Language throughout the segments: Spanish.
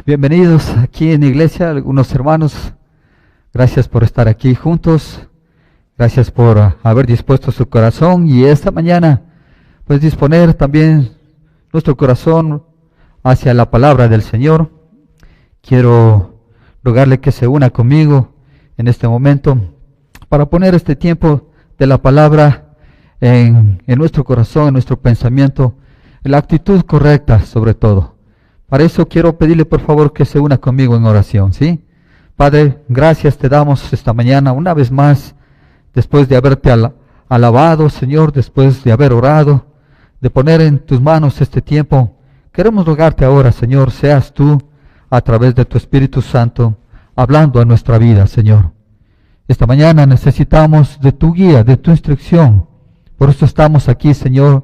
Bienvenidos aquí en la iglesia, algunos hermanos. Gracias por estar aquí juntos. Gracias por haber dispuesto su corazón y esta mañana pues disponer también nuestro corazón hacia la palabra del Señor. Quiero rogarle que se una conmigo en este momento para poner este tiempo de la palabra en nuestro corazón, en nuestro pensamiento, en la actitud correcta sobre todo. Para eso quiero pedirle por favor que se una conmigo en oración, ¿sí? Padre, gracias te damos esta mañana una vez más, después de haberte alabado, Señor, después de haber orado, de poner en tus manos este tiempo. Queremos rogarte ahora, Señor, seas tú, a través de tu Espíritu Santo, hablando a nuestra vida, Señor. Esta mañana necesitamos de tu guía, de tu instrucción. Por eso estamos aquí, Señor,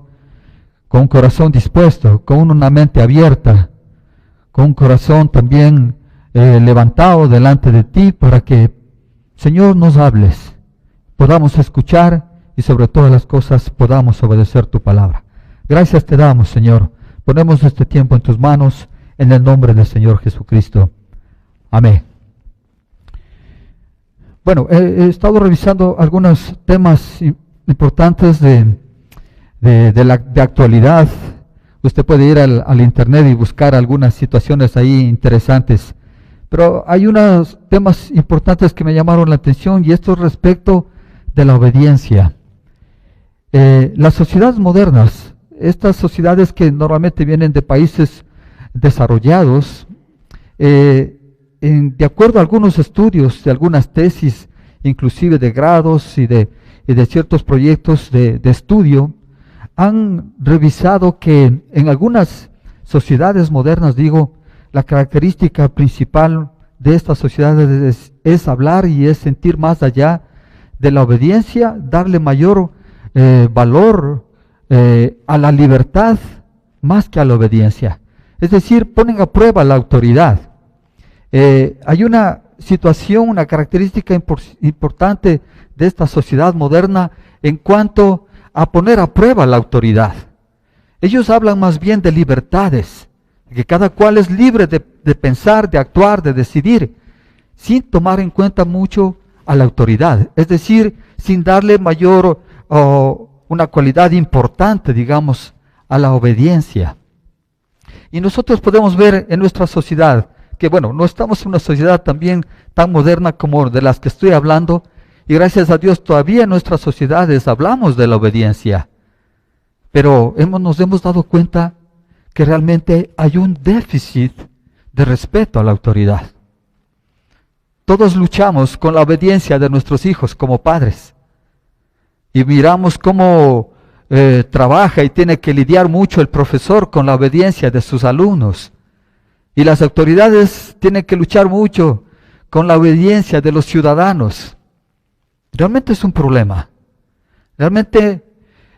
con un corazón dispuesto, con una mente abierta, con un corazón también levantado delante de ti para que, Señor, nos hables, podamos escuchar y sobre todas las cosas podamos obedecer tu palabra. Gracias te damos, Señor. Ponemos este tiempo en tus manos en el nombre del Señor Jesucristo. Amén. Bueno, he estado revisando algunos temas importantes de actualidad. Usted puede ir al internet y buscar algunas situaciones ahí interesantes. Pero hay unos temas importantes que me llamaron la atención y esto es respecto de la obediencia. Las sociedades modernas, estas sociedades que normalmente vienen de países desarrollados, de acuerdo a algunos estudios, de algunas tesis, inclusive de grados y de ciertos proyectos de estudio, han revisado que en algunas sociedades modernas, la característica principal de estas sociedades es hablar y es sentir más allá de la obediencia, darle mayor valor a la libertad más que a la obediencia. Es decir, ponen a prueba la autoridad. Hay una situación, una característica importante de esta sociedad moderna en cuanto a poner a prueba la autoridad. Ellos hablan más bien de libertades, que cada cual es libre de pensar, de actuar, de decidir, sin tomar en cuenta mucho a la autoridad, es decir, sin darle mayor una cualidad importante, a la obediencia. Y nosotros podemos ver en nuestra sociedad que, no estamos en una sociedad también tan moderna como de las que estoy hablando, y gracias a Dios todavía en nuestras sociedades hablamos de la obediencia. Pero nos hemos dado cuenta que realmente hay un déficit de respeto a la autoridad. Todos luchamos con la obediencia de nuestros hijos como padres. Y miramos cómo trabaja y tiene que lidiar mucho el profesor con la obediencia de sus alumnos. Y las autoridades tienen que luchar mucho con la obediencia de los ciudadanos. Realmente es un problema. Realmente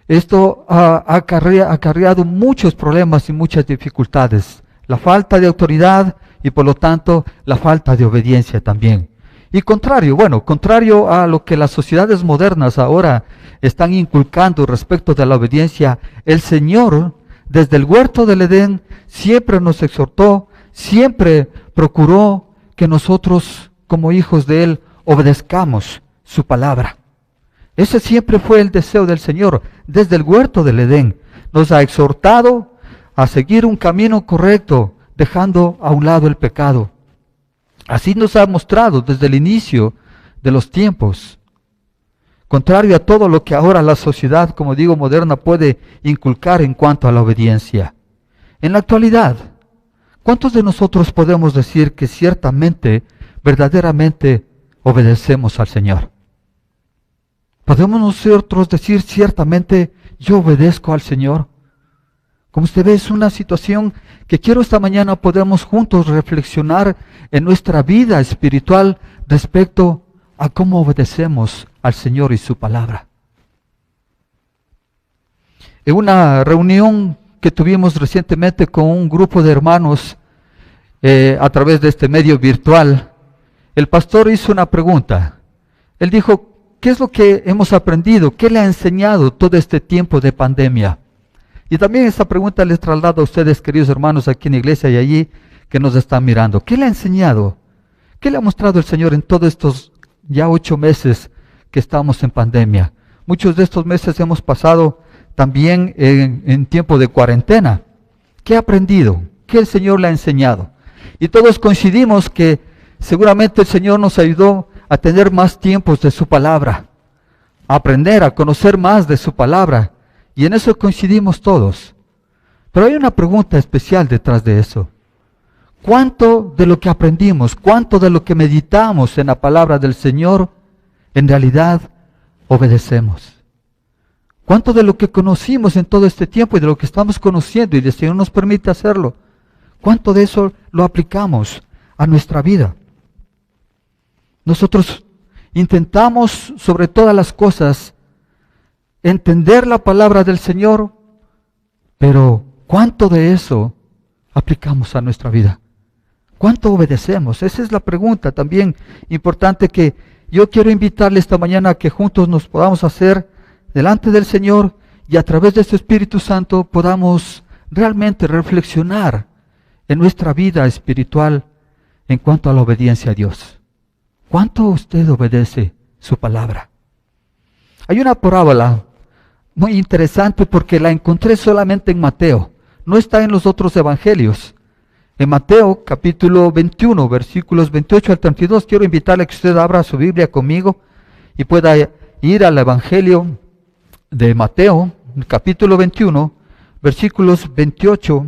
esto ha acarreado muchos problemas y muchas dificultades. La falta de autoridad y por lo tanto la falta de obediencia también. Y contrario a lo que las sociedades modernas ahora están inculcando respecto de la obediencia, el Señor desde el huerto del Edén siempre nos exhortó, siempre procuró que nosotros como hijos de Él obedezcamos su palabra. Ese siempre fue el deseo del Señor. Desde el huerto del Edén nos ha exhortado a seguir un camino correcto, dejando a un lado el pecado. Así nos ha mostrado desde el inicio de los tiempos. Contrario a todo lo que ahora la sociedad, moderna puede inculcar en cuanto a la obediencia. En la actualidad, ¿cuántos de nosotros podemos decir que ciertamente, verdaderamente obedecemos al Señor? ¿Podemos nosotros decir ciertamente, yo obedezco al Señor? Como usted ve, es una situación que quiero esta mañana podamos juntos reflexionar en nuestra vida espiritual respecto a cómo obedecemos al Señor y su palabra. En una reunión que tuvimos recientemente con un grupo de hermanos a través de este medio virtual, el pastor hizo una pregunta. Él dijo, ¿qué es lo que hemos aprendido? ¿Qué le ha enseñado todo este tiempo de pandemia? Y también esta pregunta les traslado a ustedes, queridos hermanos, aquí en la iglesia y allí, que nos está mirando. ¿Qué le ha enseñado? ¿Qué le ha mostrado el Señor en todos estos ya 8 meses que estamos en pandemia? Muchos de estos meses hemos pasado también en tiempo de cuarentena. ¿Qué ha aprendido? ¿Qué el Señor le ha enseñado? Y todos coincidimos que seguramente el Señor nos ayudó a tener más tiempos de su palabra, a aprender, a conocer más de su palabra. Y en eso coincidimos todos. Pero hay una pregunta especial detrás de eso. ¿Cuánto de lo que aprendimos, cuánto de lo que meditamos en la palabra del Señor, en realidad obedecemos? ¿Cuánto de lo que conocimos en todo este tiempo y de lo que estamos conociendo y el Señor nos permite hacerlo, cuánto de eso lo aplicamos a nuestra vida? Nosotros intentamos sobre todas las cosas entender la palabra del Señor, pero ¿cuánto de eso aplicamos a nuestra vida? ¿Cuánto obedecemos? Esa es la pregunta también importante que yo quiero invitarle esta mañana a que juntos nos podamos hacer delante del Señor y a través de su Espíritu Santo podamos realmente reflexionar en nuestra vida espiritual en cuanto a la obediencia a Dios. ¿Cuánto usted obedece su palabra? Hay una parábola muy interesante porque la encontré solamente en Mateo. No está en los otros evangelios. En Mateo capítulo 21, versículos 28 al 32, quiero invitarle a que usted abra su Biblia conmigo y pueda ir al evangelio de Mateo, capítulo 21, versículos 28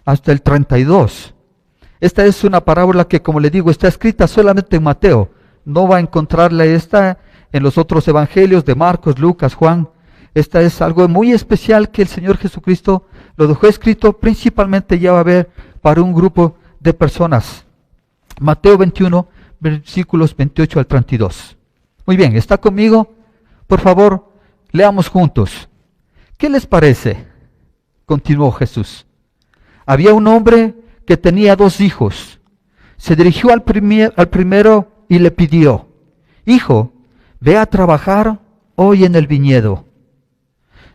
hasta el 32. Esta es una parábola que, como le digo, está escrita solamente en Mateo. No va a encontrarla esta en los otros evangelios de Marcos, Lucas, Juan. Esta es algo muy especial que el Señor Jesucristo lo dejó escrito principalmente, ya va a ver, para un grupo de personas. Mateo 21, versículos 28 al 32. Muy bien, ¿está conmigo? Por favor, leamos juntos. ¿Qué les parece? Continuó Jesús. Había un hombre que tenía 2 hijos. Se dirigió al primero y le pidió: Hijo, ve a trabajar hoy en el viñedo.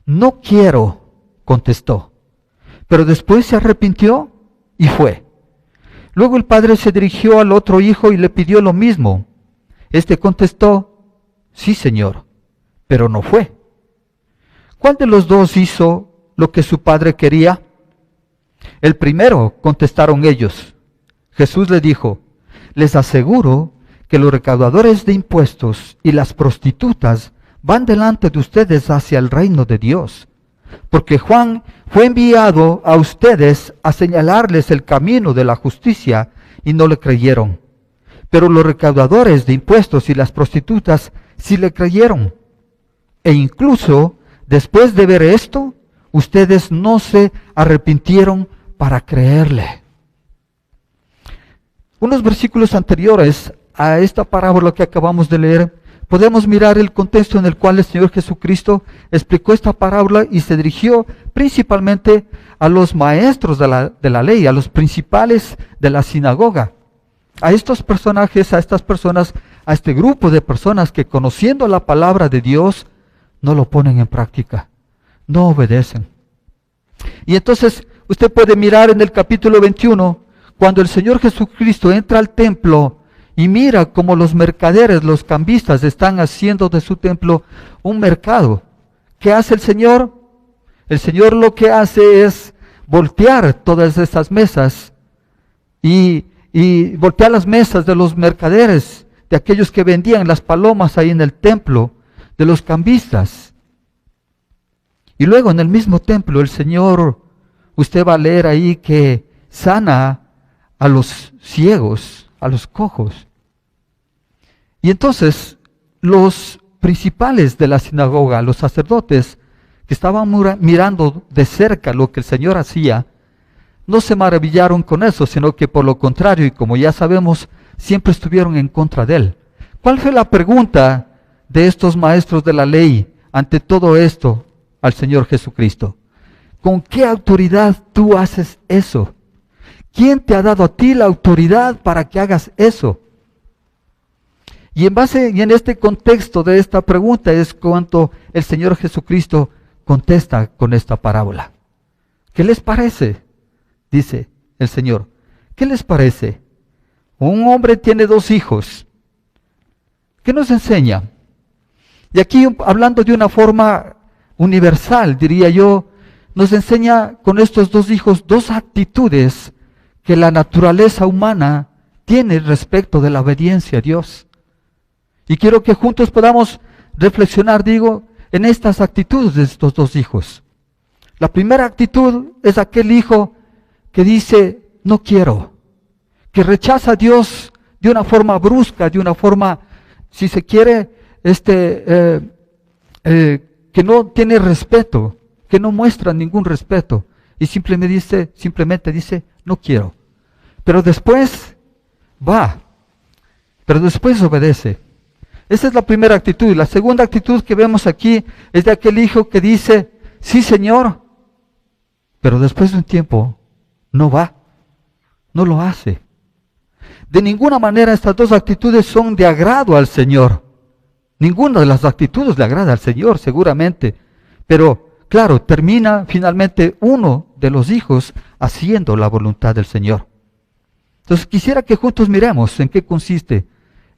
No quiero, contestó. Pero después se arrepintió y fue. Luego el padre se dirigió al otro hijo y le pidió lo mismo. Este contestó: Sí, señor, pero no fue. ¿Cuál de los 2 hizo lo que su padre quería? El primero, contestaron ellos. Jesús le dijo: Les aseguro que los recaudadores de impuestos y las prostitutas van delante de ustedes hacia el reino de Dios. Porque Juan fue enviado a ustedes a señalarles el camino de la justicia y no le creyeron. Pero los recaudadores de impuestos y las prostitutas sí le creyeron. E incluso después de ver esto, ustedes no se arrepintieron para creerle. Unos versículos anteriores a esta parábola que acabamos de leer, podemos mirar el contexto en el cual el Señor Jesucristo explicó esta parábola y se dirigió principalmente a los maestros de la ley, a los principales de la sinagoga, a estos personajes, a estas personas, a este grupo de personas que, conociendo la palabra de Dios, no lo ponen en práctica, no obedecen. Y entonces usted puede mirar en el capítulo 21, cuando el Señor Jesucristo entra al templo y mira cómo los mercaderes, los cambistas están haciendo de su templo un mercado. ¿Qué hace el Señor? El Señor lo que hace es voltear todas estas mesas y voltear las mesas de los mercaderes, de aquellos que vendían las palomas ahí en el templo, de los cambistas. Y luego en el mismo templo el Señor, usted va a leer ahí que sana a los ciegos, a los cojos. Y entonces los principales de la sinagoga, los sacerdotes que estaban mirando de cerca lo que el Señor hacía, no se maravillaron con eso, sino que por lo contrario, y como ya sabemos, siempre estuvieron en contra de él. ¿Cuál fue la pregunta de estos maestros de la ley ante todo esto al Señor Jesucristo? ¿Con qué autoridad tú haces eso? ¿Quién te ha dado a ti la autoridad para que hagas eso? Y en este contexto de esta pregunta es cuando el Señor Jesucristo contesta con esta parábola. ¿Qué les parece? Dice el Señor. ¿Qué les parece? Un hombre tiene 2 hijos. ¿Qué nos enseña? Y aquí, hablando de una forma universal, diría yo, nos enseña con estos 2 hijos 2 actitudes que la naturaleza humana tiene respecto de la obediencia a Dios. Y quiero que juntos podamos reflexionar, en estas actitudes de estos 2 hijos. La primera actitud es aquel hijo que dice, no quiero, que rechaza a Dios de una forma brusca, de una forma, si se quiere, que no tiene respeto, que no muestra ningún respeto, y simplemente dice, no quiero. Pero después después obedece. Esa es la primera actitud. La segunda actitud que vemos aquí es de aquel hijo que dice, sí, Señor, pero después de un tiempo no va, no lo hace. De ninguna manera estas 2 actitudes son de agrado al Señor. Ninguna de las actitudes le agrada al Señor, seguramente. Pero, claro, termina finalmente uno de los hijos haciendo la voluntad del Señor. Entonces quisiera que juntos miremos en qué consiste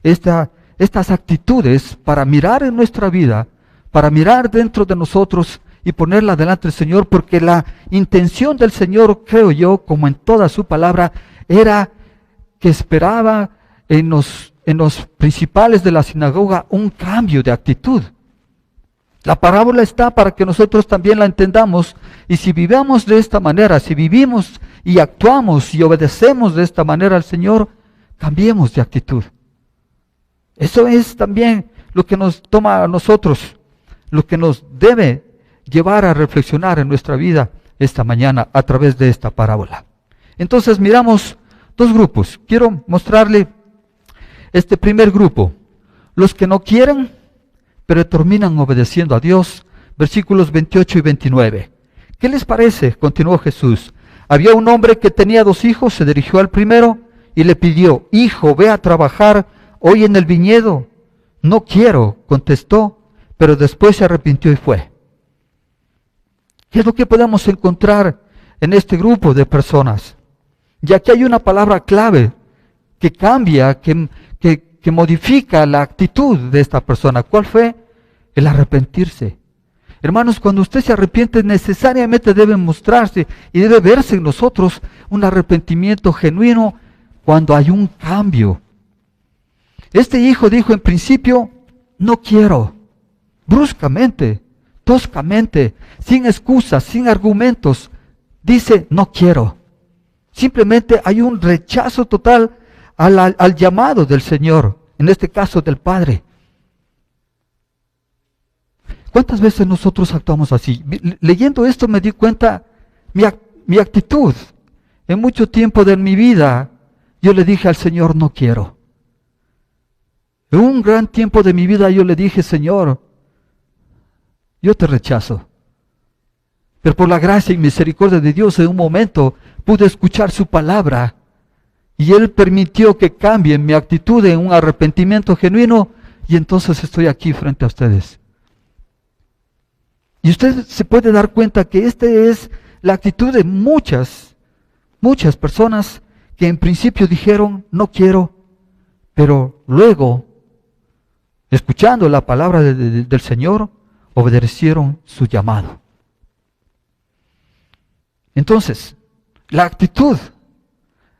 estas actitudes para mirar en nuestra vida, para mirar dentro de nosotros y ponerla delante del Señor, porque la intención del Señor, creo yo, como en toda su palabra, era que esperaba en los principales de la sinagoga un cambio de actitud. La parábola está para que nosotros también la entendamos, y si vivamos de esta manera, si vivimos y actuamos y obedecemos de esta manera al Señor, cambiemos de actitud. Eso es también lo que nos toma a nosotros, lo que nos debe llevar a reflexionar en nuestra vida esta mañana a través de esta parábola. Entonces miramos 2 grupos. Quiero mostrarle este primer grupo, los que no quieren, pero terminan obedeciendo a Dios, versículos 28 y 29. ¿Qué les parece? Continuó Jesús. Había un hombre que tenía 2 hijos, se dirigió al primero y le pidió, hijo, ve a trabajar hoy en el viñedo. No quiero, contestó, pero después se arrepintió y fue. ¿Qué es lo que podemos encontrar en este grupo de personas? Ya que hay una palabra clave que cambia, que modifica la actitud de esta persona. ¿Cuál fue? El arrepentirse. Hermanos, cuando usted se arrepiente, necesariamente debe mostrarse y debe verse en nosotros un arrepentimiento genuino cuando hay un cambio. Este hijo dijo en principio, no quiero, bruscamente, toscamente, sin excusas, sin argumentos, dice, no quiero. Simplemente hay un rechazo total al llamado del Señor, en este caso del Padre. ¿Cuántas veces nosotros actuamos así? Leyendo esto me di cuenta, mi actitud, en mucho tiempo de mi vida, yo le dije al Señor, no quiero. En un gran tiempo de mi vida yo le dije, Señor, yo te rechazo. Pero por la gracia y misericordia de Dios, en un momento pude escuchar su palabra y Él permitió que cambie mi actitud en un arrepentimiento genuino y entonces estoy aquí frente a ustedes. Y usted se puede dar cuenta que esta es la actitud de muchas personas que en principio dijeron, no quiero, pero luego, escuchando la palabra del Señor, obedecieron su llamado. Entonces, la actitud,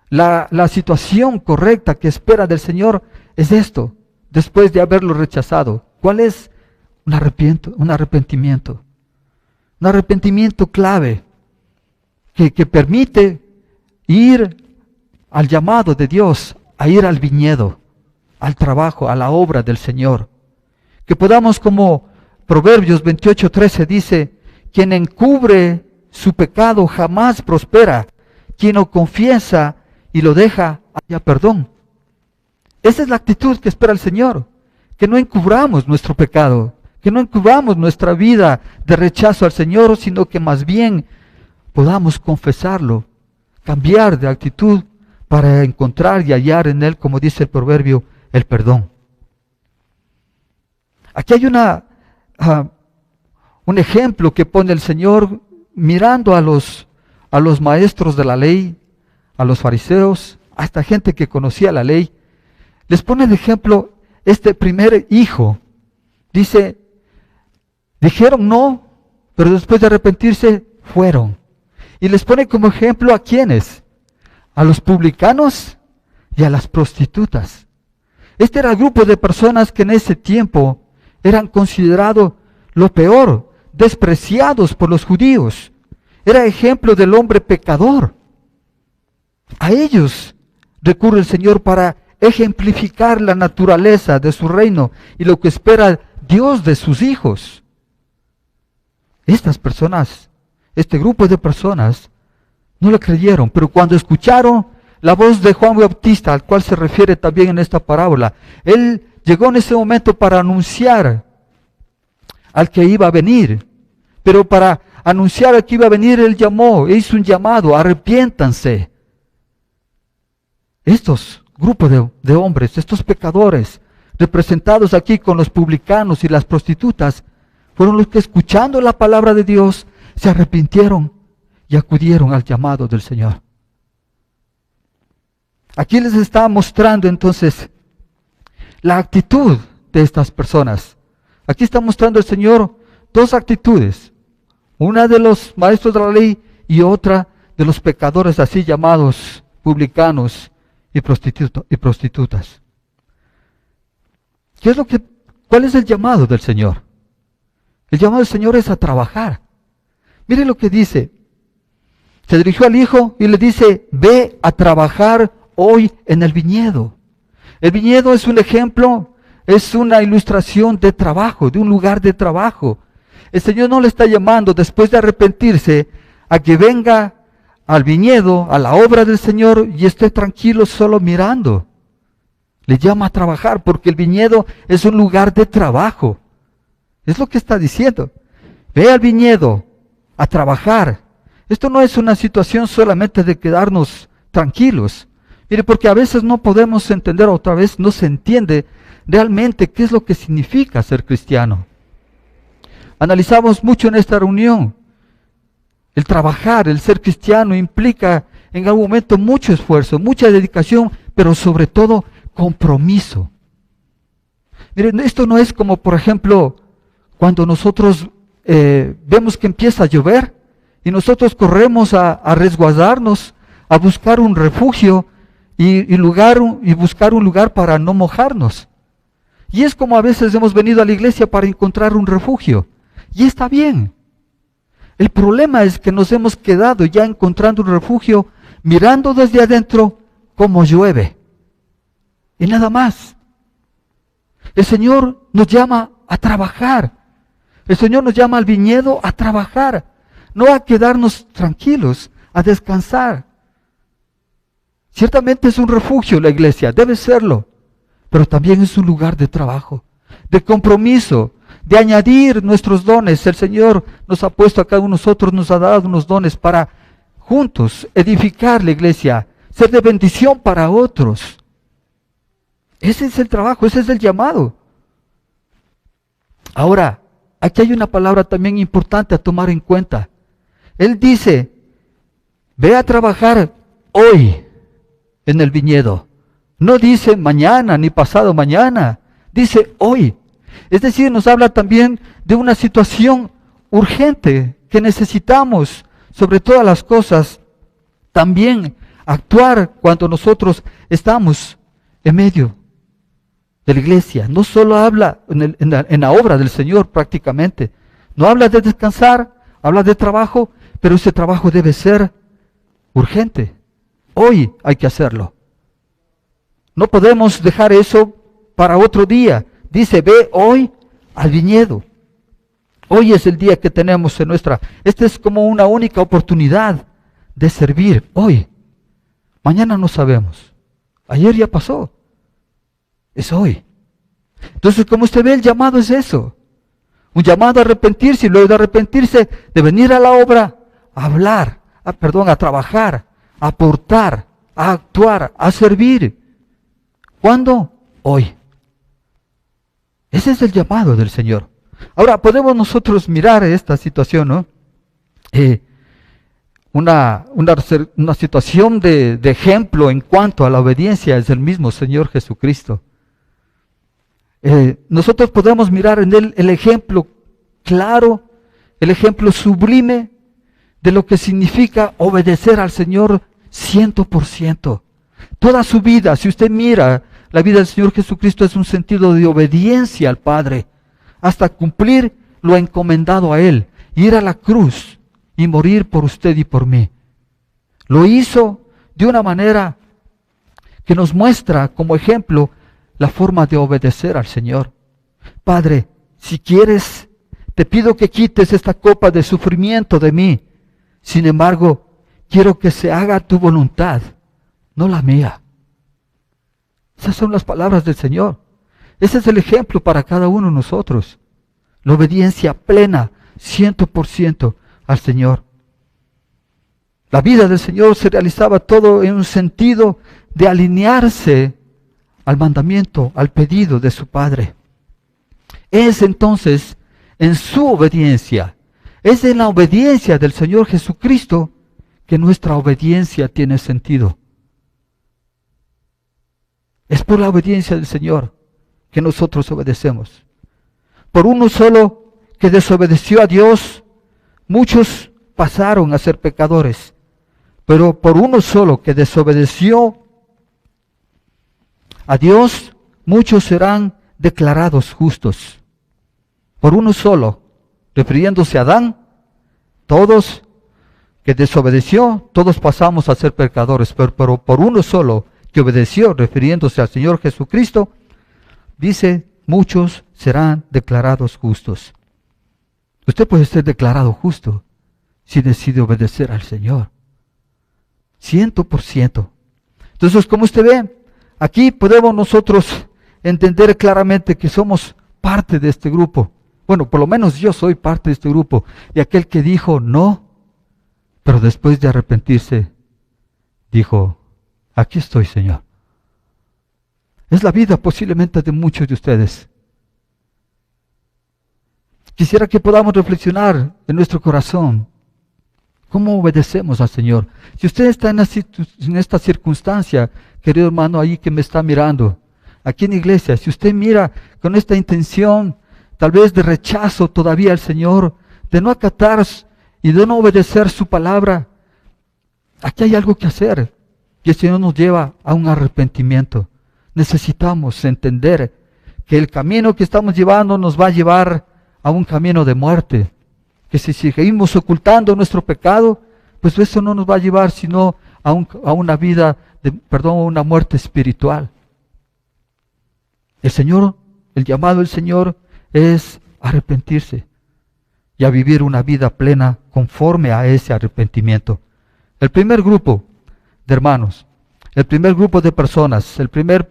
la situación correcta que espera del Señor es esto, después de haberlo rechazado. ¿Cuál es? Un arrepentimiento. Un arrepentimiento clave que permite ir al llamado de Dios, a ir al viñedo, al trabajo, a la obra del Señor. Que podamos, como Proverbios 28:13 dice, quien encubre su pecado jamás prospera, quien lo confiesa y lo deja haya perdón. Esa es la actitud que espera el Señor, que no encubramos nuestro pecado, que no encubramos nuestra vida de rechazo al Señor, sino que más bien podamos confesarlo, cambiar de actitud para encontrar y hallar en Él, como dice el proverbio, el perdón. Aquí hay un ejemplo que pone el Señor mirando a los maestros de la ley, a los fariseos, a esta gente que conocía la ley, les pone de ejemplo este primer hijo. Dice, dijeron no, pero después de arrepentirse, fueron. Y les pone como ejemplo a quiénes, a los publicanos y a las prostitutas. Este era el grupo de personas que en ese tiempo eran considerados lo peor, despreciados por los judíos. Era ejemplo del hombre pecador. A ellos recurre el Señor para ejemplificar la naturaleza de su reino y lo que espera Dios de sus hijos. Estas personas, este grupo de personas, no lo creyeron, pero cuando escucharon la voz de Juan Bautista, al cual se refiere también en esta parábola, él llegó en ese momento para anunciar al que iba a venir, pero para anunciar al que iba a venir, él llamó, hizo un llamado, arrepiéntanse. Estos grupos de hombres, estos pecadores, representados aquí con los publicanos y las prostitutas, fueron los que escuchando la palabra de Dios, se arrepintieron y acudieron al llamado del Señor. Aquí les está mostrando entonces la actitud de estas personas. Aquí está mostrando el Señor dos actitudes, una de los maestros de la ley y otra de los pecadores así llamados publicanos y prostitutas. ¿Cuál es el llamado del Señor? El llamado del Señor es a trabajar. Mire lo que dice. Se dirigió al hijo y le dice, ve a trabajar hoy en el viñedo. El viñedo es un ejemplo, es una ilustración de trabajo, de un lugar de trabajo. El Señor no le está llamando después de arrepentirse a que venga al viñedo, a la obra del Señor y esté tranquilo solo mirando. Le llama a trabajar porque el viñedo es un lugar de trabajo. Es lo que está diciendo. Ve al viñedo a trabajar. Esto no es una situación solamente de quedarnos tranquilos. Mire, porque a veces no podemos entender, otra vez no se entiende realmente qué es lo que significa ser cristiano. Analizamos mucho en esta reunión. El trabajar, el ser cristiano implica en algún momento mucho esfuerzo, mucha dedicación, pero sobre todo compromiso. Miren, esto no es como, por ejemplo, cuando nosotros vemos que empieza a llover y nosotros corremos a resguardarnos, a buscar un refugio y buscar un lugar para no mojarnos. Y es como a veces hemos venido a la iglesia para encontrar un refugio. Y está bien. El problema es que nos hemos quedado ya encontrando un refugio, mirando desde adentro cómo llueve. Y nada más. El Señor nos llama a trabajar. El Señor nos llama al viñedo a trabajar. No a quedarnos tranquilos, a descansar. Ciertamente es un refugio la iglesia, debe serlo. Pero también es un lugar de trabajo, de compromiso, de añadir nuestros dones. El Señor nos ha puesto a cada uno de nosotros, nos ha dado unos dones para juntos edificar la iglesia, ser de bendición para otros. Ese es el trabajo, ese es el llamado. Ahora, aquí hay una palabra también importante a tomar en cuenta. Él dice, ve a trabajar hoy en el viñedo. No dice mañana ni pasado mañana, dice hoy. Es decir, nos habla también de una situación urgente que necesitamos, sobre todas las cosas, también actuar cuando nosotros estamos en medio de la iglesia. No solo habla en la obra del Señor prácticamente, no habla de descansar, habla de trabajo, pero ese trabajo debe ser urgente. Hoy hay que hacerlo. No podemos dejar eso para otro día. Dice, ve hoy al viñedo. Hoy es el día que tenemos en nuestra... Esta es como una única oportunidad de servir hoy. Mañana no sabemos. Ayer ya pasó. Es hoy. Entonces, como usted ve, el llamado es eso. Un llamado a arrepentirse y luego de arrepentirse, de venir a la obra, a hablar, a trabajar, a aportar, a actuar, a servir. ¿Cuándo? Hoy. Ese es el llamado del Señor. Ahora, podemos nosotros mirar esta situación, ¿no? una situación de ejemplo en cuanto a la obediencia es el mismo Señor Jesucristo. Nosotros podemos mirar en Él el ejemplo claro, el ejemplo sublime de lo que significa obedecer al Señor 100%. Toda su vida, si usted mira, la vida del Señor Jesucristo es un sentido de obediencia al Padre, hasta cumplir lo encomendado a Él, ir a la cruz y morir por usted y por mí. Lo hizo de una manera que nos muestra como ejemplo la forma de obedecer al Señor. Padre, si quieres, te pido que quites esta copa de sufrimiento de mí. Sin embargo, quiero que se haga tu voluntad, no la mía. Esas son las palabras del Señor. Ese es el ejemplo para cada uno de nosotros. La obediencia plena, 100% al Señor. La vida del Señor se realizaba todo en un sentido de alinearse al mandamiento, al pedido de su Padre. Es entonces en su obediencia, es en la obediencia del Señor Jesucristo que nuestra obediencia tiene sentido. Es por la obediencia del Señor que nosotros obedecemos. Por uno solo que desobedeció a Dios, muchos pasaron a ser pecadores. Pero por uno solo que desobedeció a Dios, muchos serán declarados justos. Por uno solo, refiriéndose a Adán, todos que desobedeció, todos pasamos a ser pecadores, pero por uno solo que obedeció, refiriéndose al Señor Jesucristo, dice, muchos serán declarados justos. Usted puede ser declarado justo si decide obedecer al Señor. 100%. Entonces, como usted ve, aquí podemos nosotros entender claramente que somos parte de este grupo. Bueno, por lo menos yo soy parte de este grupo. Y aquel que dijo no, pero después de arrepentirse, dijo, aquí estoy, Señor. Es la vida posiblemente de muchos de ustedes. Quisiera que podamos reflexionar en nuestro corazón. ¿Cómo obedecemos al Señor? Si usted está en esta circunstancia, querido hermano ahí que me está mirando, aquí en la iglesia, si usted mira con esta intención, tal vez de rechazo todavía al Señor, de no acatar y de no obedecer su palabra, aquí hay algo que hacer. Y el Señor nos lleva a un arrepentimiento. Necesitamos entender que el camino que estamos llevando nos va a llevar a un camino de muerte. Que si seguimos ocultando nuestro pecado, pues eso no nos va a llevar sino a una vida, a una muerte espiritual. El llamado del Señor es arrepentirse y a vivir una vida plena conforme a ese arrepentimiento. El primer grupo de hermanos, el primer grupo de personas, el primer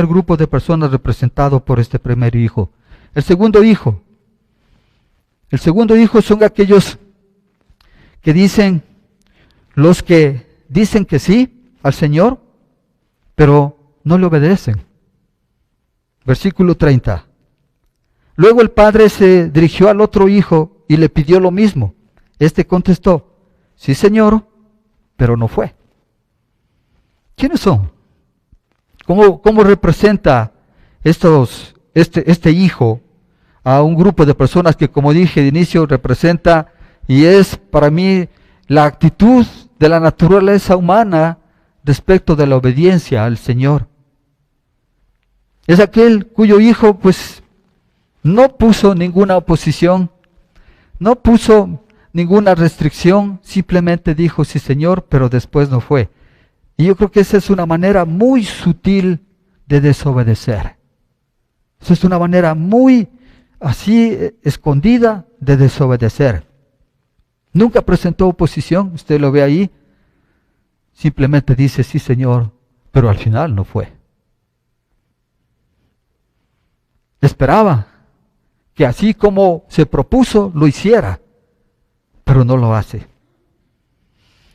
grupo de personas representado por este primer hijo. El segundo hijo son aquellos que dicen, los que dicen que sí al Señor, pero no le obedecen. Versículo 30. Luego el padre se dirigió al otro hijo y le pidió lo mismo. Este contestó, sí, Señor, pero no fue. ¿Quiénes son? ¿Cómo representa este hijo a un grupo de personas que, como dije de inicio, representa y es para mí la actitud de la naturaleza humana respecto de la obediencia al Señor? Es aquel cuyo hijo pues no puso ninguna oposición, no puso ninguna restricción, simplemente dijo sí, Señor, pero después no fue. Y yo creo que esa es una manera muy sutil de desobedecer. Esa es una manera muy así escondida de desobedecer. Nunca presentó oposición, usted lo ve ahí, simplemente dice sí, Señor, pero al final no fue. Esperaba que así como se propuso, lo hiciera, pero no lo hace.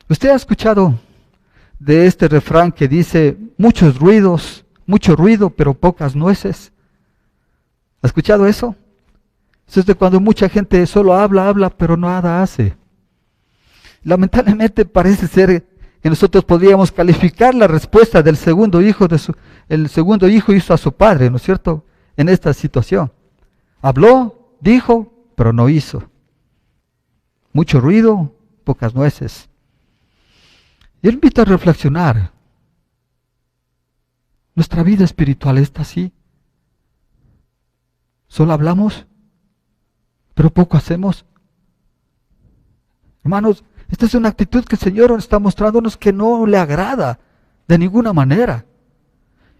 ¿Usted ha escuchado de este refrán que dice mucho ruido, pero pocas nueces? ¿Ha escuchado eso? Eso es de cuando mucha gente solo habla, pero nada hace. Lamentablemente parece ser que nosotros podríamos calificar la respuesta del segundo hijo, el segundo hijo hizo a su padre, ¿no es cierto?, en esta situación. Habló, dijo, pero no hizo. Mucho ruido, pocas nueces. Yo invito a reflexionar. Nuestra vida espiritual está así. Solo hablamos, pero poco hacemos. Hermanos, esta es una actitud que el Señor está mostrándonos que no le agrada de ninguna manera.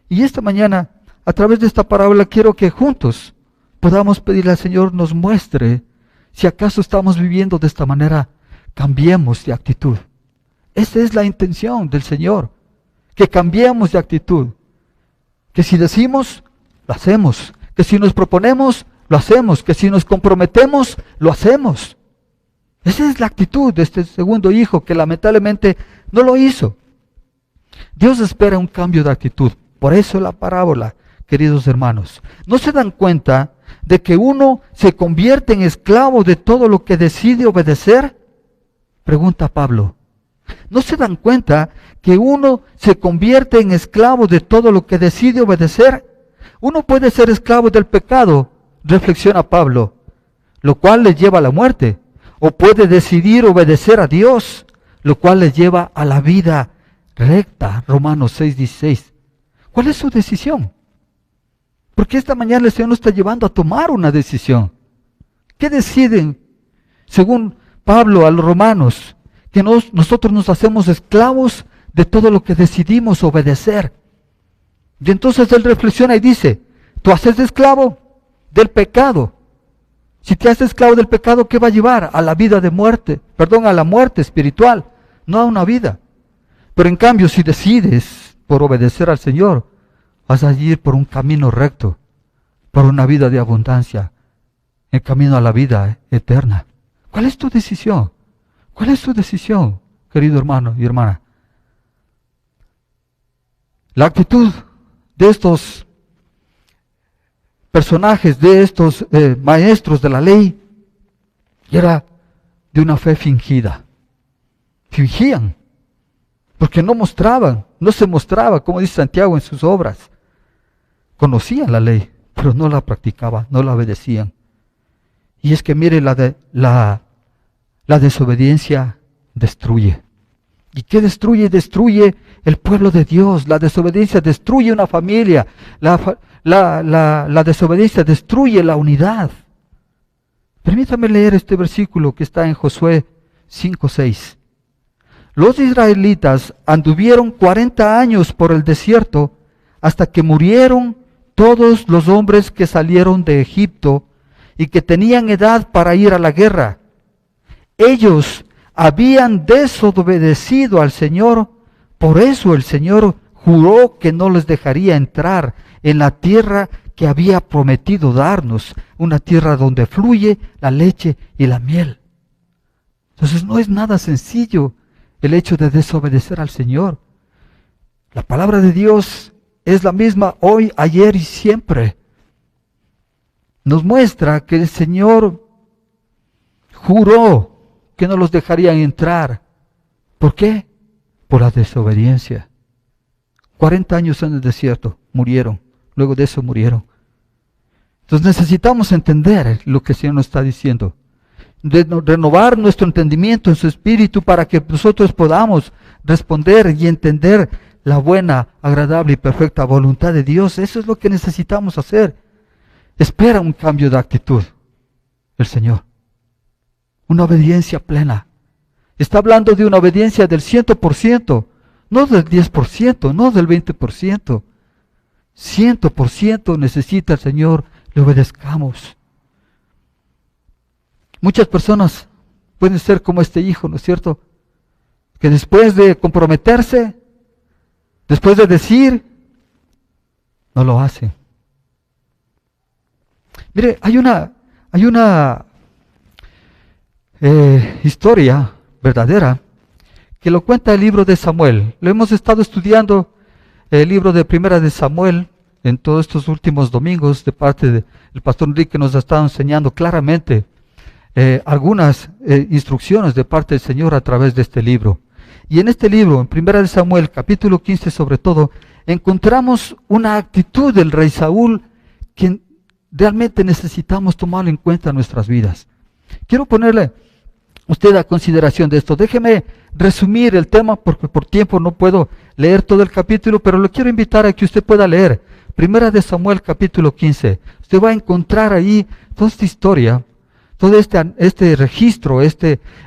Y esta mañana, a través de esta parábola, quiero que juntos podamos pedirle al Señor nos muestre si acaso estamos viviendo de esta manera. Cambiemos de actitud. Esa es la intención del Señor, que cambiemos de actitud. Que si decimos, lo hacemos. Que si nos proponemos, lo hacemos. Que si nos comprometemos, lo hacemos. Esa es la actitud de este segundo hijo que lamentablemente no lo hizo. Dios espera un cambio de actitud. Por eso la parábola, queridos hermanos. ¿No se dan cuenta de que uno se convierte en esclavo de todo lo que decide obedecer? Pregunta Pablo. ¿No se dan cuenta que uno se convierte en esclavo de todo lo que decide obedecer? Uno puede ser esclavo del pecado, reflexiona Pablo, lo cual le lleva a la muerte. O puede decidir obedecer a Dios, lo cual le lleva a la vida recta. Romanos 6:16. ¿Cuál es su decisión? Porque esta mañana el Señor nos está llevando a tomar una decisión. ¿Qué deciden? Según Pablo a los romanos, que nosotros nos hacemos esclavos de todo lo que decidimos obedecer. Y entonces él reflexiona y dice, tú haces esclavo del pecado. Si te haces esclavo del pecado, ¿qué va a llevar? A la vida de muerte, a la muerte espiritual, no a una vida. Pero en cambio, si decides por obedecer al Señor, vas a ir por un camino recto, por una vida de abundancia, el camino a la vida eterna. ¿Cuál es tu decisión? ¿Cuál es tu decisión, querido hermano y hermana? La actitud de estos personajes, de estos maestros de la ley, era de una fe fingida. Fingían, porque no se mostraba, como dice Santiago en sus obras. Conocían la ley, pero no la practicaban, no la obedecían. Y es que mire, la desobediencia destruye. ¿Y qué destruye? Destruye el pueblo de Dios. La desobediencia destruye una familia. La desobediencia destruye la unidad. Permítame leer este versículo que está en Josué 5:6. Los israelitas anduvieron 40 años por el desierto hasta que murieron todos los hombres que salieron de Egipto y que tenían edad para ir a la guerra. Ellos habían desobedecido al Señor, por eso el Señor juró que no les dejaría entrar en la tierra que había prometido darnos, una tierra donde fluye la leche y la miel. Entonces no es nada sencillo el hecho de desobedecer al Señor. La palabra de Dios es la misma hoy, ayer y siempre. Nos muestra que el Señor juró que no los dejarían entrar. ¿Por qué? Por la desobediencia. 40 años en el desierto, murieron. Luego de eso murieron. Entonces necesitamos entender lo que el Señor nos está diciendo. Renovar nuestro entendimiento en su espíritu para que nosotros podamos responder y entender la buena, agradable y perfecta voluntad de Dios. Eso es lo que necesitamos hacer. Espera un cambio de actitud el Señor. Una obediencia plena. Está hablando de una obediencia del 100%, no del 10%, no del 20%. 100% necesita el Señor le obedezcamos. Muchas personas pueden ser como este hijo, ¿no es cierto? Que después de comprometerse, después de decir, no lo hacen. Mire, hay una historia verdadera que lo cuenta el libro de Samuel. Lo hemos estado estudiando, el libro de Primera de Samuel, en todos estos últimos domingos, de parte del pastor Enrique, nos ha estado enseñando claramente algunas instrucciones de parte del Señor a través de este libro. Y en este libro, en 1 Samuel, capítulo 15 sobre todo, encontramos una actitud del rey Saúl que realmente necesitamos tomarlo en cuenta en nuestras vidas. Quiero ponerle usted a consideración de esto. Déjeme resumir el tema porque por tiempo no puedo leer todo el capítulo, pero lo quiero invitar a que usted pueda leer 1 Samuel capítulo 15. Usted va a encontrar ahí toda esta historia, todo este registro, esta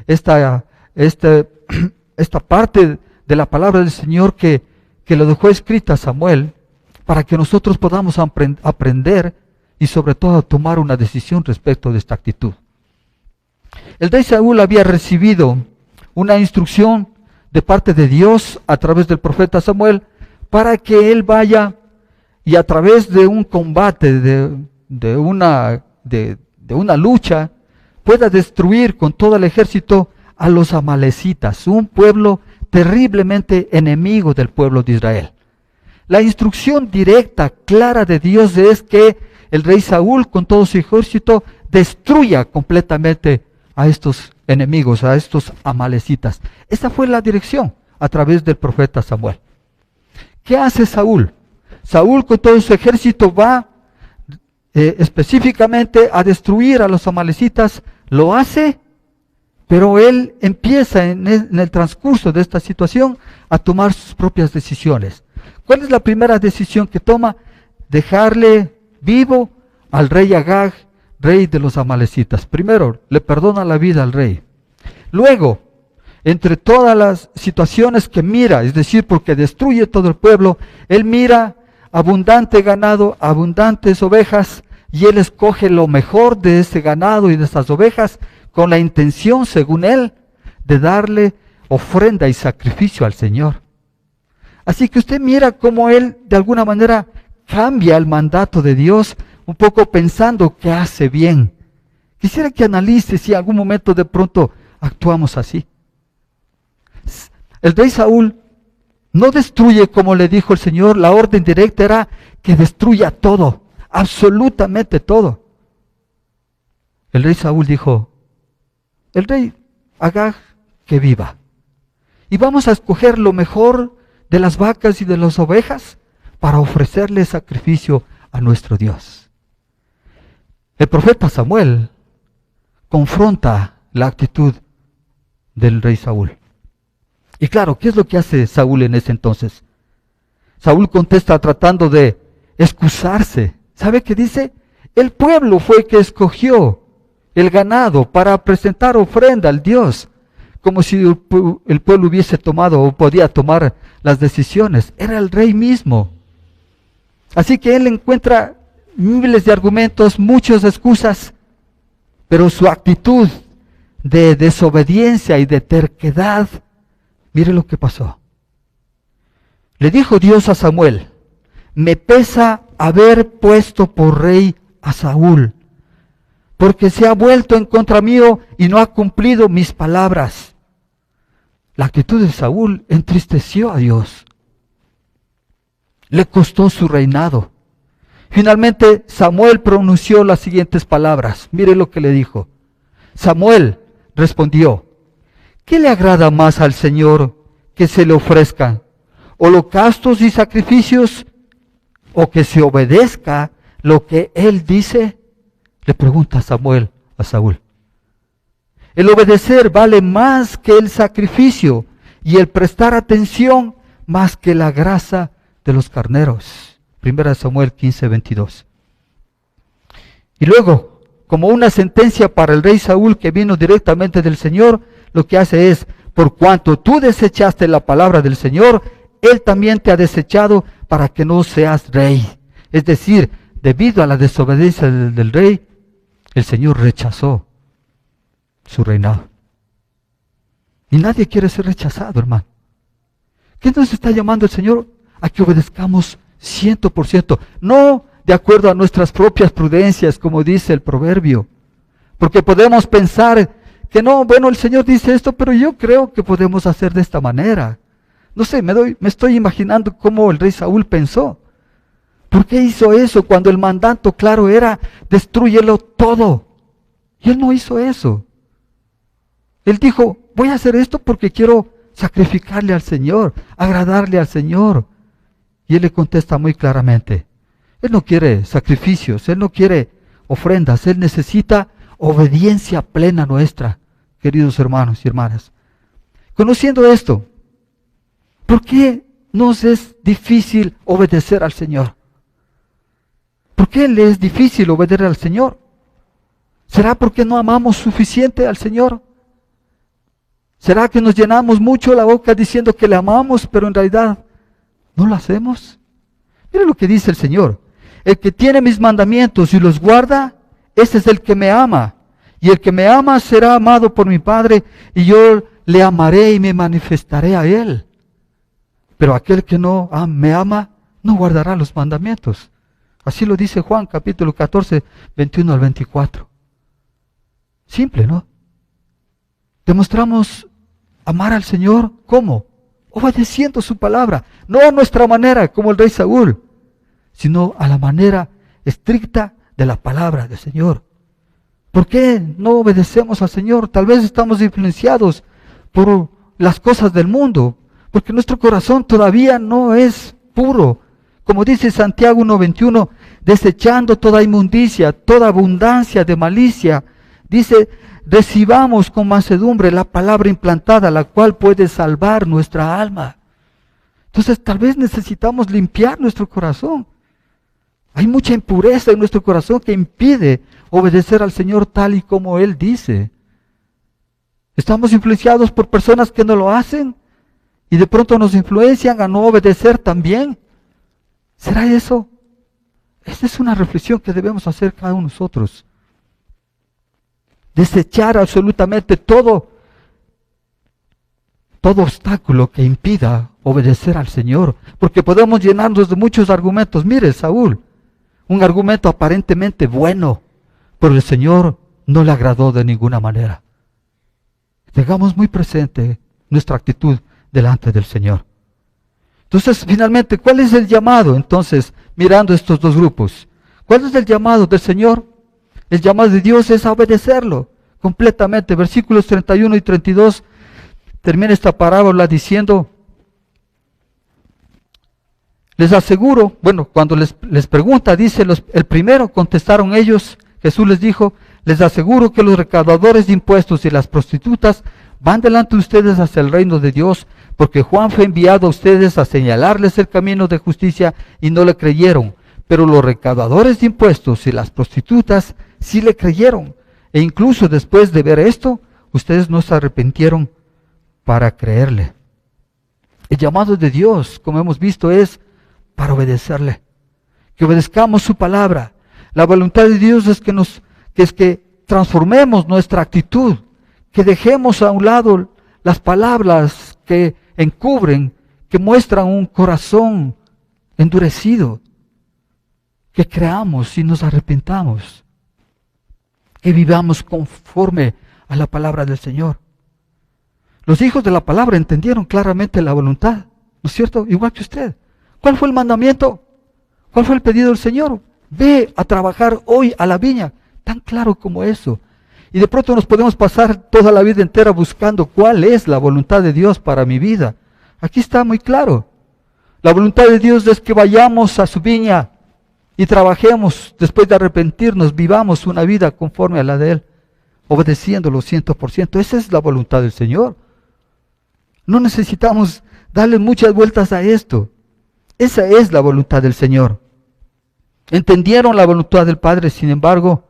parte de la palabra del Señor que lo dejó escrita Samuel para que nosotros podamos aprender y sobre todo tomar una decisión respecto de esta actitud. El rey Saúl había recibido una instrucción de parte de Dios a través del profeta Samuel para que él vaya y a través de un combate, de una lucha, pueda destruir con todo el ejército a los amalecitas, un pueblo terriblemente enemigo del pueblo de Israel. La instrucción directa, clara de Dios es que el rey Saúl con todo su ejército destruya completamente a estos enemigos, a estos amalecitas. Esa fue la dirección a través del profeta Samuel. ¿Qué hace Saúl? Saúl con todo su ejército va específicamente a destruir a los amalecitas. Lo hace, pero él empieza en el transcurso de esta situación a tomar sus propias decisiones. ¿Cuál es la primera decisión que toma? Dejarle vivo al rey Agag, rey de los amalecitas. Primero, le perdona la vida al rey. Luego, entre todas las situaciones que mira, es decir, porque destruye todo el pueblo, él mira abundante ganado, abundantes ovejas, y él escoge lo mejor de ese ganado y de esas ovejas, con la intención, según él, de darle ofrenda y sacrificio al Señor. Así que usted mira cómo él, de alguna manera, cambia el mandato de Dios, un poco pensando que hace bien. Quisiera que analice si en algún momento de pronto actuamos así. El rey Saúl no destruye como le dijo el Señor, la orden directa era que destruya todo, absolutamente todo. El rey Saúl dijo, el rey Agag que viva. Y vamos a escoger lo mejor de las vacas y de las ovejas para ofrecerle sacrificio a nuestro Dios. El profeta Samuel confronta la actitud del rey Saúl. Y claro, ¿qué es lo que hace Saúl en ese entonces? Saúl contesta tratando de excusarse. ¿Sabe qué dice? El pueblo fue el que escogió el ganado para presentar ofrenda al Dios, como si el pueblo hubiese tomado o podía tomar las decisiones. Era el rey mismo. Así que él encuentra miles de argumentos, muchas excusas, pero su actitud de desobediencia y de terquedad, mire lo que pasó. Le dijo Dios a Samuel, me pesa haber puesto por rey a Saúl, porque se ha vuelto en contra mío y no ha cumplido mis palabras. La actitud de Saúl entristeció a Dios. Le costó su reinado. Finalmente Samuel pronunció las siguientes palabras. Mire lo que le dijo. Samuel respondió, ¿qué le agrada más al Señor que se le ofrezcan? ¿Holocaustos y sacrificios? ¿O que se obedezca lo que Él dice? Le pregunta Samuel a Saúl. El obedecer vale más que el sacrificio y el prestar atención más que la grasa de los carneros. 1 Samuel 15, 22. Y luego, como una sentencia para el rey Saúl que vino directamente del Señor, lo que hace es, por cuanto tú desechaste la palabra del Señor, Él también te ha desechado para que no seas rey. Es decir, debido a la desobediencia del rey, el Señor rechazó su reinado. Y nadie quiere ser rechazado, hermano. ¿Qué nos está llamando el Señor? A que obedezcamos 100%, no de acuerdo a nuestras propias prudencias, como dice el proverbio, porque podemos pensar que no, bueno, el Señor dice esto, pero yo creo que podemos hacer de esta manera. No sé, me estoy imaginando cómo el rey Saúl pensó. ¿Por qué hizo eso cuando el mandato claro era, destrúyelo todo? Y Él no hizo eso. Él dijo, voy a hacer esto porque quiero sacrificarle al Señor, agradarle al Señor. Y Él le contesta muy claramente, Él no quiere sacrificios, Él no quiere ofrendas, Él necesita obediencia plena nuestra, queridos hermanos y hermanas. Conociendo esto, ¿por qué nos es difícil obedecer al Señor? ¿Por qué le es difícil obedecer al Señor? ¿Será porque no amamos suficiente al Señor? ¿Será que nos llenamos mucho la boca diciendo que le amamos, pero en realidad no lo hacemos? Mira lo que dice el Señor. El que tiene mis mandamientos y los guarda, ese es el que me ama. Y el que me ama será amado por mi Padre, y yo le amaré y me manifestaré a él. Pero aquel que no me ama, no guardará los mandamientos. Así lo dice Juan, capítulo 14, 21 al 24. Simple, ¿no? Demostramos amar al Señor, ¿cómo? Obedeciendo su palabra, no a nuestra manera, como el rey Saúl, sino a la manera estricta de la palabra del Señor. ¿Por qué no obedecemos al Señor? Tal vez estamos influenciados por las cosas del mundo, porque nuestro corazón todavía no es puro. Como dice Santiago 1:21, desechando toda inmundicia, toda abundancia de malicia, dice, recibamos con mansedumbre la palabra implantada, la cual puede salvar nuestra alma. Entonces tal vez necesitamos limpiar nuestro corazón. Hay mucha impureza en nuestro corazón que impide obedecer al Señor tal y como Él dice. Estamos influenciados por personas que no lo hacen y de pronto nos influencian a no obedecer también. ¿Será eso? Esta es una reflexión que debemos hacer cada uno de nosotros. Desechar absolutamente todo obstáculo que impida obedecer al Señor, porque podemos llenarnos de muchos argumentos. Mire, Saúl, un argumento aparentemente bueno, pero el Señor no le agradó de ninguna manera. Tengamos muy presente nuestra actitud delante del Señor. Entonces, finalmente, ¿cuál es el llamado? Entonces, mirando estos dos grupos, ¿cuál es el llamado del Señor? El llamado de Dios es a obedecerlo completamente. Versículos 31 y 32 termina esta parábola diciendo, les aseguro, bueno, cuando les pregunta, dice, el primero contestaron ellos, Jesús les dijo, les aseguro que los recaudadores de impuestos y las prostitutas van delante de ustedes hacia el reino de Dios, porque Juan fue enviado a ustedes a señalarles el camino de justicia y no le creyeron, pero los recaudadores de impuestos y las prostitutas sí le creyeron, e incluso después de ver esto, ustedes no se arrepintieron para creerle. El llamado de Dios, como hemos visto, es para obedecerle, que obedezcamos su palabra. La voluntad de Dios es que transformemos nuestra actitud, que dejemos a un lado las palabras que encubren, que muestran un corazón endurecido, que creamos y nos arrepentamos, que vivamos conforme a la palabra del Señor. Los hijos de la palabra entendieron claramente la voluntad, ¿no es cierto? Igual que usted. ¿Cuál fue el mandamiento? ¿Cuál fue el pedido del Señor? Ve a trabajar hoy a la viña. Tan claro como eso. Y de pronto nos podemos pasar toda la vida entera buscando cuál es la voluntad de Dios para mi vida. Aquí está muy claro. La voluntad de Dios es que vayamos a su viña y trabajemos, después de arrepentirnos, vivamos una vida conforme a la de Él, obedeciéndolo 100%. Esa es la voluntad del Señor. No necesitamos darle muchas vueltas a esto. Esa es la voluntad del Señor. Entendieron la voluntad del Padre, sin embargo,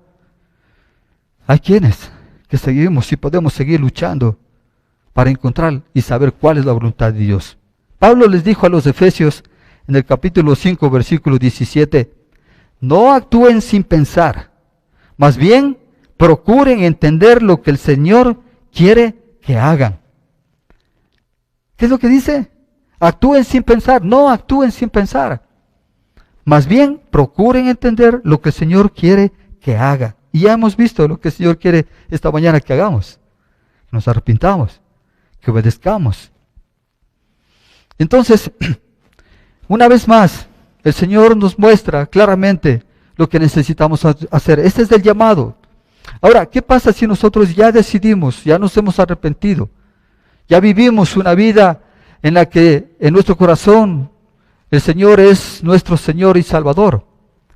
hay quienes que seguimos y podemos seguir luchando para encontrar y saber cuál es la voluntad de Dios. Pablo les dijo a los Efesios en el capítulo 5, versículo 17, no actúen sin pensar, más bien procuren entender lo que el Señor quiere que hagan. ¿Qué es lo que dice? Actúen sin pensar, no actúen sin pensar. Más bien procuren entender lo que el Señor quiere que haga. Y ya hemos visto lo que el Señor quiere esta mañana que hagamos. Que nos arrepintamos, que obedezcamos. Entonces, una vez más, el Señor nos muestra claramente lo que necesitamos hacer. Este es el llamado. Ahora, ¿qué pasa si nosotros ya decidimos, ya nos hemos arrepentido, ya vivimos una vida en la que en nuestro corazón el Señor es nuestro Señor y Salvador?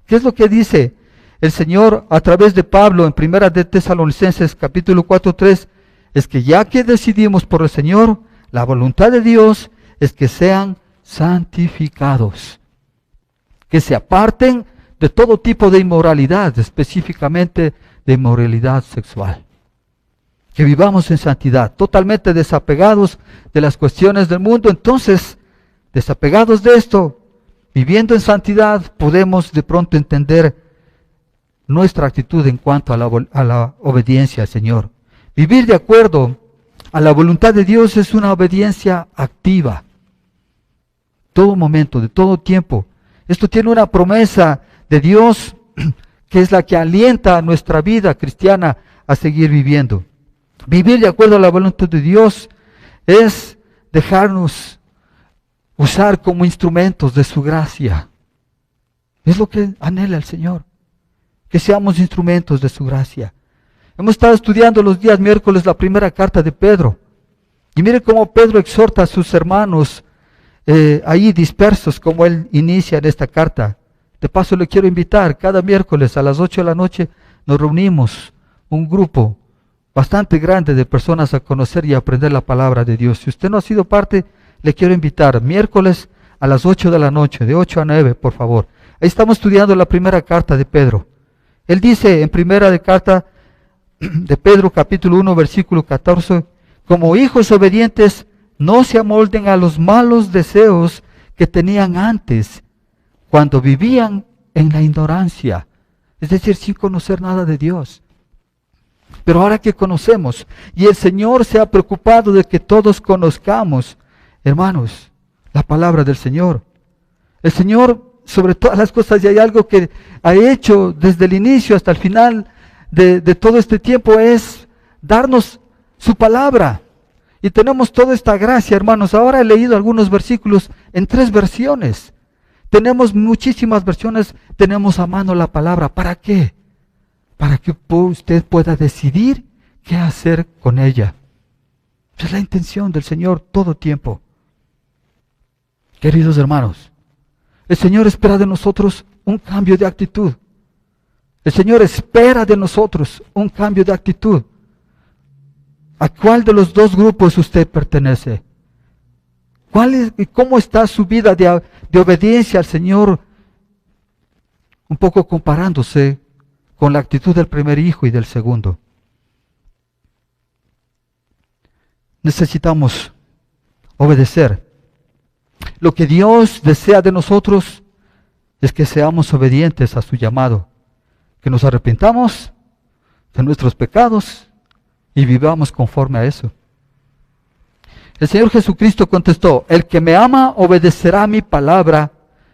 ¿Qué es lo que dice el Señor a través de Pablo en Primera de Tesalonicenses capítulo 4:3? Es que ya que decidimos por el Señor, la voluntad de Dios es que sean santificados, que se aparten de todo tipo de inmoralidad, específicamente de inmoralidad sexual. Que vivamos en santidad, totalmente desapegados de las cuestiones del mundo. Entonces, desapegados de esto, viviendo en santidad, podemos de pronto entender nuestra actitud en cuanto a la obediencia al Señor. Vivir de acuerdo a la voluntad de Dios es una obediencia activa. Todo momento, de todo tiempo. Esto tiene una promesa de Dios que es la que alienta a nuestra vida cristiana a seguir viviendo. Vivir de acuerdo a la voluntad de Dios es dejarnos usar como instrumentos de su gracia. Es lo que anhela el Señor, que seamos instrumentos de su gracia. Hemos estado estudiando los días miércoles la primera carta de Pedro. Y mire cómo Pedro exhorta a sus hermanos ahí dispersos, como él inicia en esta carta. De paso le quiero invitar, cada miércoles a las 8 de la noche nos reunimos un grupo bastante grande de personas a conocer y aprender la palabra de Dios. Si usted no ha sido parte, le quiero invitar, miércoles a las 8 de la noche, de 8 a 9, por favor. Ahí estamos estudiando la primera carta de Pedro. Él dice en primera de carta de Pedro, capítulo 1, versículo 14, como hijos obedientes, no se amolden a los malos deseos que tenían antes, cuando vivían en la ignorancia, es decir, sin conocer nada de Dios. Pero ahora que conocemos, y el Señor se ha preocupado de que todos conozcamos, hermanos, la palabra del Señor. El Señor, sobre todas las cosas, y hay algo que ha hecho desde el inicio hasta el final de todo este tiempo, es darnos su palabra. Y tenemos toda esta gracia, hermanos. Ahora he leído algunos versículos en 3 versiones. Tenemos muchísimas versiones, tenemos a mano la palabra. ¿Para qué? Para que usted pueda decidir qué hacer con ella. Esa es la intención del Señor todo tiempo. Queridos hermanos, el Señor espera de nosotros un cambio de actitud. El Señor espera de nosotros un cambio de actitud. ¿A cuál de los dos grupos usted pertenece? ¿Cuál es y cómo está su vida de obediencia al Señor? Un poco comparándose con la actitud del primer hijo y del segundo. Necesitamos obedecer. Lo que Dios desea de nosotros es que seamos obedientes a su llamado, que nos arrepintamos de nuestros pecados y vivamos conforme a eso. El Señor Jesucristo contestó, el que me ama obedecerá mi palabra,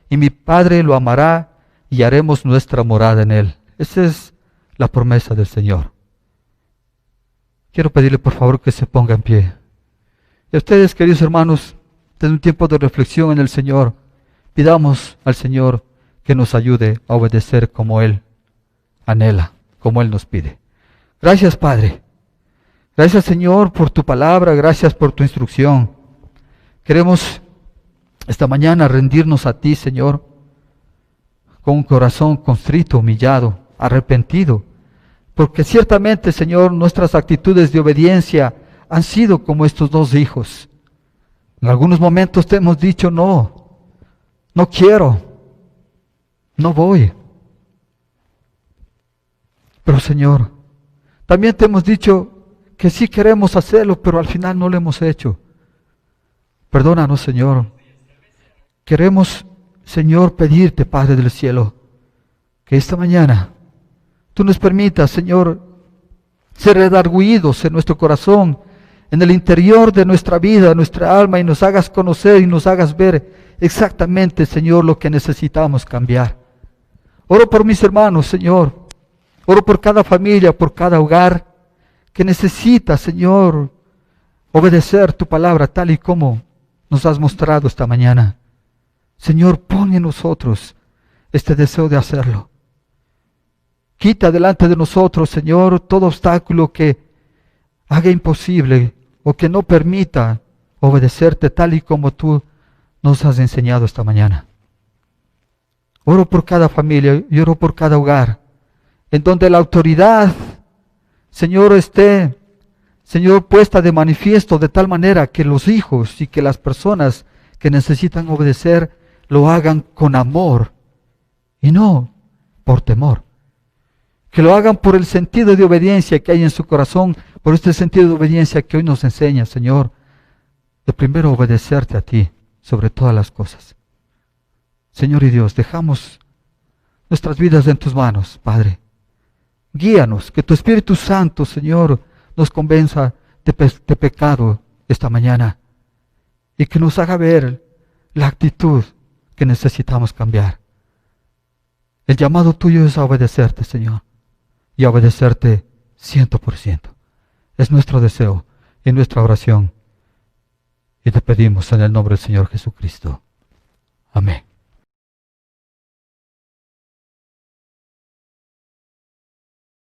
y mi Padre lo amará, y haremos nuestra morada en él. Esa es la promesa del Señor. Quiero pedirle por favor que se ponga en pie. Y a ustedes, queridos hermanos, desde un tiempo de reflexión en el Señor, pidamos al Señor que nos ayude a obedecer como Él anhela, como Él nos pide. Gracias, Padre. Gracias, Señor, por tu palabra, gracias por tu instrucción. Queremos esta mañana rendirnos a ti, Señor, con un corazón constrito, humillado, arrepentido, porque ciertamente, Señor, nuestras actitudes de obediencia han sido como estos dos hijos. En algunos momentos te hemos dicho, no quiero, no voy. Pero, Señor, también te hemos dicho que sí queremos hacerlo, pero al final no lo hemos hecho. Perdónanos, Señor. Queremos, Señor, pedirte, Padre del cielo, que esta mañana tú nos permitas, Señor, ser redargüidos en nuestro corazón, en el interior de nuestra vida, nuestra alma, y nos hagas conocer y nos hagas ver exactamente, Señor, lo que necesitamos cambiar. Oro por mis hermanos, Señor. Oro por cada familia, por cada hogar que necesita, Señor, obedecer tu palabra tal y como nos has mostrado esta mañana. Señor, pon en nosotros este deseo de hacerlo. Quita delante de nosotros, Señor, todo obstáculo que haga imposible o que no permita obedecerte tal y como tú nos has enseñado esta mañana. Oro por cada familia y oro por cada hogar, en donde la autoridad, Señor, esté, Señor, puesta de manifiesto de tal manera que los hijos y que las personas que necesitan obedecer lo hagan con amor y no por temor. Que lo hagan por el sentido de obediencia que hay en su corazón, por este sentido de obediencia que hoy nos enseña, Señor, de primero obedecerte a ti sobre todas las cosas. Señor y Dios, dejamos nuestras vidas en tus manos, Padre. Guíanos, que tu Espíritu Santo, Señor, nos convenza de pecado esta mañana y que nos haga ver la actitud que necesitamos cambiar. El llamado tuyo es a obedecerte, Señor, y a obedecerte 100%. Es nuestro deseo y nuestra oración. Y te pedimos en el nombre del Señor Jesucristo. Amén.